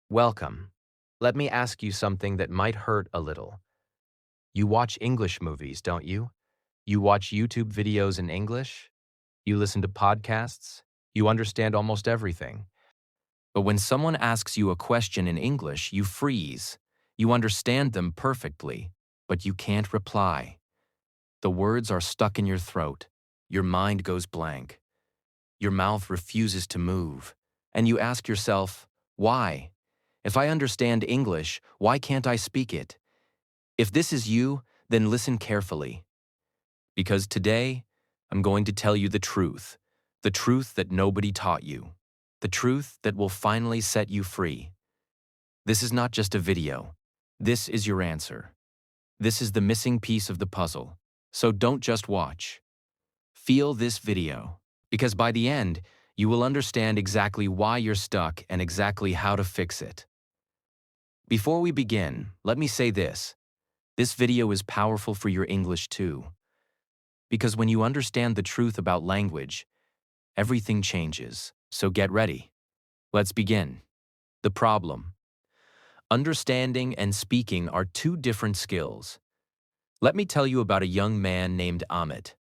Welcome. Let me ask you something that might hurt a little. You watch English movies, don't you? You watch YouTube videos in English? You listen to podcasts? You understand almost everything. But when someone asks you a question in English, you freeze. You understand them perfectly, but you can't reply. The words are stuck in your throat. Your mind goes blank. Your mouth refuses to move. And you ask yourself, why? If I understand English, why can't I speak it? If this is you, then listen carefully. Because today, I'm going to tell you the truth that nobody taught you, the truth that will finally set you free. This is not just a video. This is your answer. This is the missing piece of the puzzle. So don't just watch. Feel this video, because by the end, you will understand exactly why you're stuck and exactly how to fix it. Before we begin, let me say this. This video is powerful for your English too. Because when you understand the truth about language, everything changes. So get ready. Let's begin. The problem. Understanding and speaking are two different skills. Let me tell you about a young man named Amit.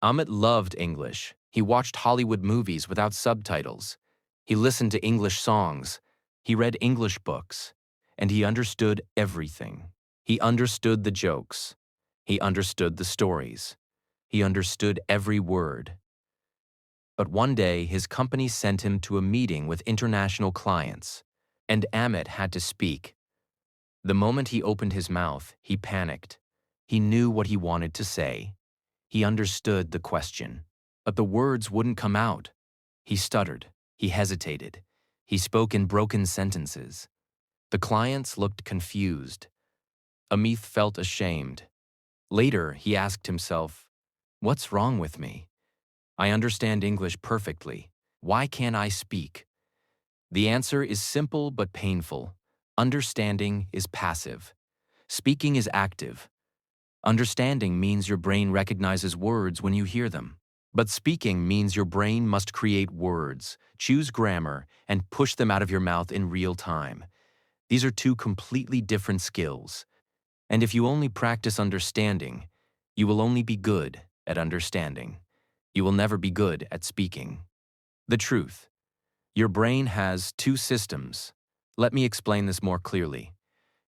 Amit loved English. He watched Hollywood movies without subtitles. He listened to English songs. He read English books. And he understood everything. He understood the jokes. He understood the stories. He understood every word. But one day, his company sent him to a meeting with international clients, and Amit had to speak. The moment he opened his mouth, he panicked. He knew what he wanted to say. He understood the question, but the words wouldn't come out. He stuttered. He hesitated. He spoke in broken sentences. The clients looked confused. Amit felt ashamed. Later, he asked himself, "What's wrong with me? I understand English perfectly. Why can't I speak?" The answer is simple but painful. Understanding is passive. Speaking is active. Understanding means your brain recognizes words when you hear them. But speaking means your brain must create words, choose grammar, and push them out of your mouth in real time. These are two completely different skills. And if you only practice understanding, you will only be good at understanding. You will never be good at speaking. The truth. Your brain has two systems. Let me explain this more clearly.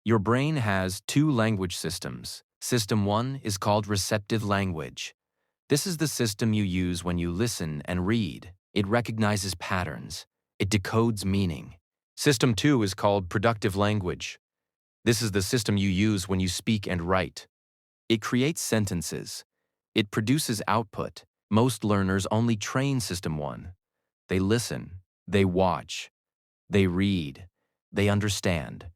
Your brain has two language systems. System 1 is called receptive language. This is the system you use when you listen and read. It recognizes patterns. It decodes meaning. System 2 is called productive language. This is the system you use when you speak and write. It creates sentences. It produces output. Most learners only train System 1. They listen, they watch, they read, they understand.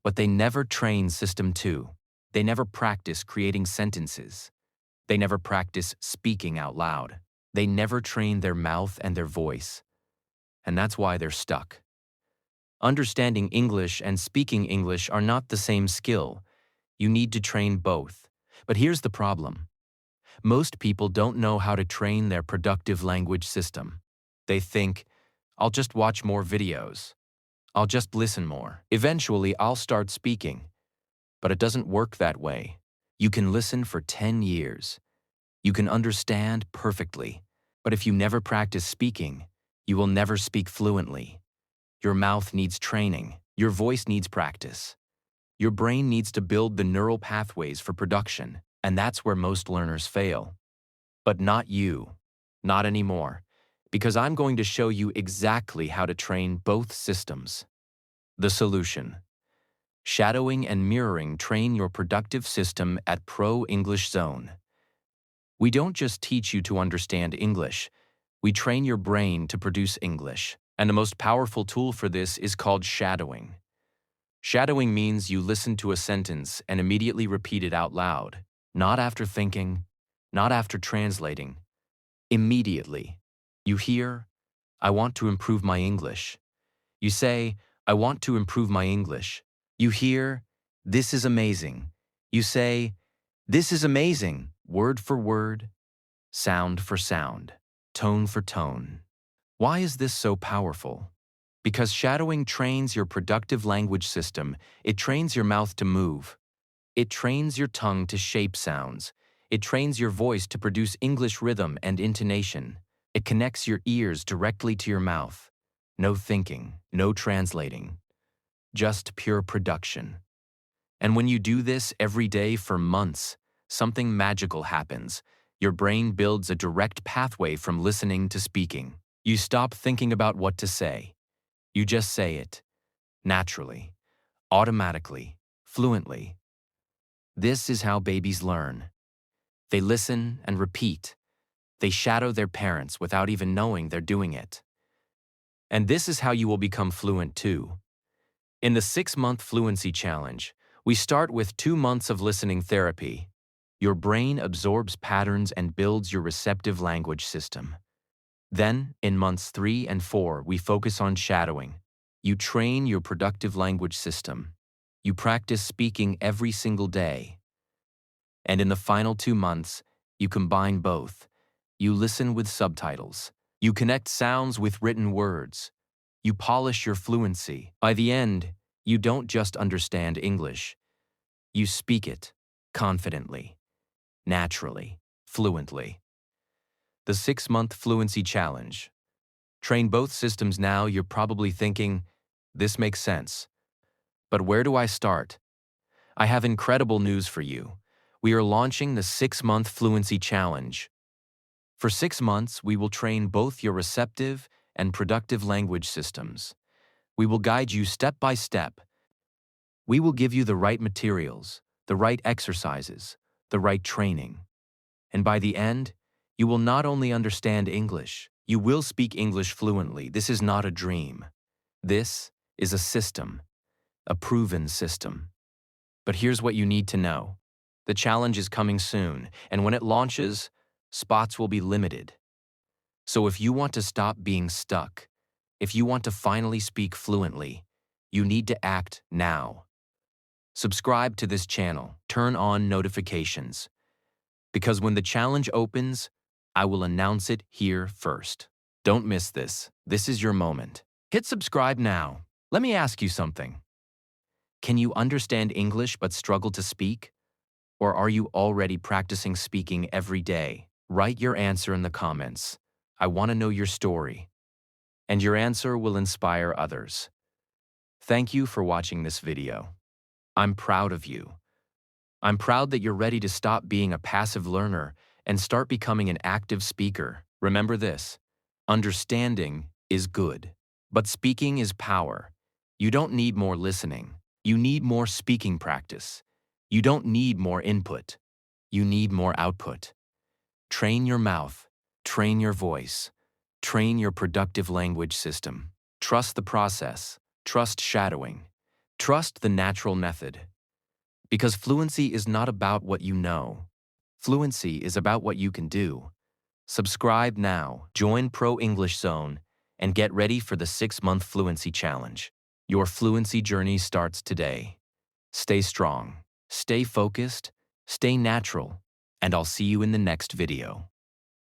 But they never train System 2. They never practice creating sentences. They never practice speaking out loud. They never train their mouth and their voice. And that's why they're stuck. Understanding English and speaking English are not the same skill. You need to train both. But here's the problem. Most people don't know how to train their productive language system. They think, I'll just watch more videos. I'll just listen more. Eventually, I'll start speaking. But it doesn't work that way. You can listen for 10 years. You can understand perfectly. But if you never practice speaking, you will never speak fluently. Your mouth needs training. Your voice needs practice. Your brain needs to build the neural pathways for production, and that's where most learners fail. But not you. Not anymore. Because I'm going to show you exactly how to train both systems. The solution. Shadowing and mirroring train your productive system at Pro English Zone. We don't just teach you to understand English. We train your brain to produce English. And the most powerful tool for this is called shadowing. Shadowing means you listen to a sentence and immediately repeat it out loud. Not after thinking, not after translating. Immediately. You hear, I want to improve my English. You say, I want to improve my English. You hear, this is amazing. You say, this is amazing, word for word, sound for sound, tone for tone. Why is this so powerful? Because shadowing trains your productive language system. It trains your mouth to move. It trains your tongue to shape sounds. It trains your voice to produce English rhythm and intonation. It connects your ears directly to your mouth. No thinking, no translating, just pure production. And when you do this every day for months, something magical happens. Your brain builds a direct pathway from listening to speaking. You stop thinking about what to say. You just say it, naturally, automatically, fluently. This is how babies learn. They listen and repeat. They shadow their parents without even knowing they're doing it. And this is how you will become fluent too. In the 6-month Fluency Challenge, we start with 2 months of listening therapy. Your brain absorbs patterns and builds your receptive language system. Then, in months 3 and 4, we focus on shadowing. You train your productive language system. You practice speaking every single day. And in the final 2 months, you combine both. You listen with subtitles. You connect sounds with written words. You polish your fluency. By the end, you don't just understand English. You speak it confidently, naturally, fluently. The 6-month Fluency Challenge. Train both systems now. You're probably thinking, this makes sense. But where do I start? I have incredible news for you. We are launching the 6-month Fluency Challenge. For 6 months, we will train both your receptive and productive language systems. We will guide you step by step. We will give you the right materials, the right exercises, the right training. And by the end, you will not only understand English, you will speak English fluently. This is not a dream. This is a system, a proven system. But here's what you need to know. The challenge is coming soon, and when it launches, spots will be limited. So if you want to stop being stuck, if you want to finally speak fluently, you need to act now. Subscribe to this channel, turn on notifications, because when the challenge opens, I will announce it here first. Don't miss this. This is your moment. Hit subscribe now. Let me ask you something. Can you understand English but struggle to speak? Or are you already practicing speaking every day? Write your answer in the comments. I want to know your story. And your answer will inspire others. Thank you for watching this video. I'm proud of you. I'm proud that you're ready to stop being a passive learner and start becoming an active speaker. Remember this, understanding is good, but speaking is power. You don't need more listening. You need more speaking practice. You don't need more input. You need more output. Train your mouth, train your voice, train your productive language system. Trust the process, trust shadowing, trust the natural method. Because fluency is not about what you know. Fluency is about what you can do. Subscribe now, join Pro English Zone, and get ready for the 6-month Fluency Challenge. Your fluency journey starts today. Stay strong, stay focused, stay natural, and I'll see you in the next video.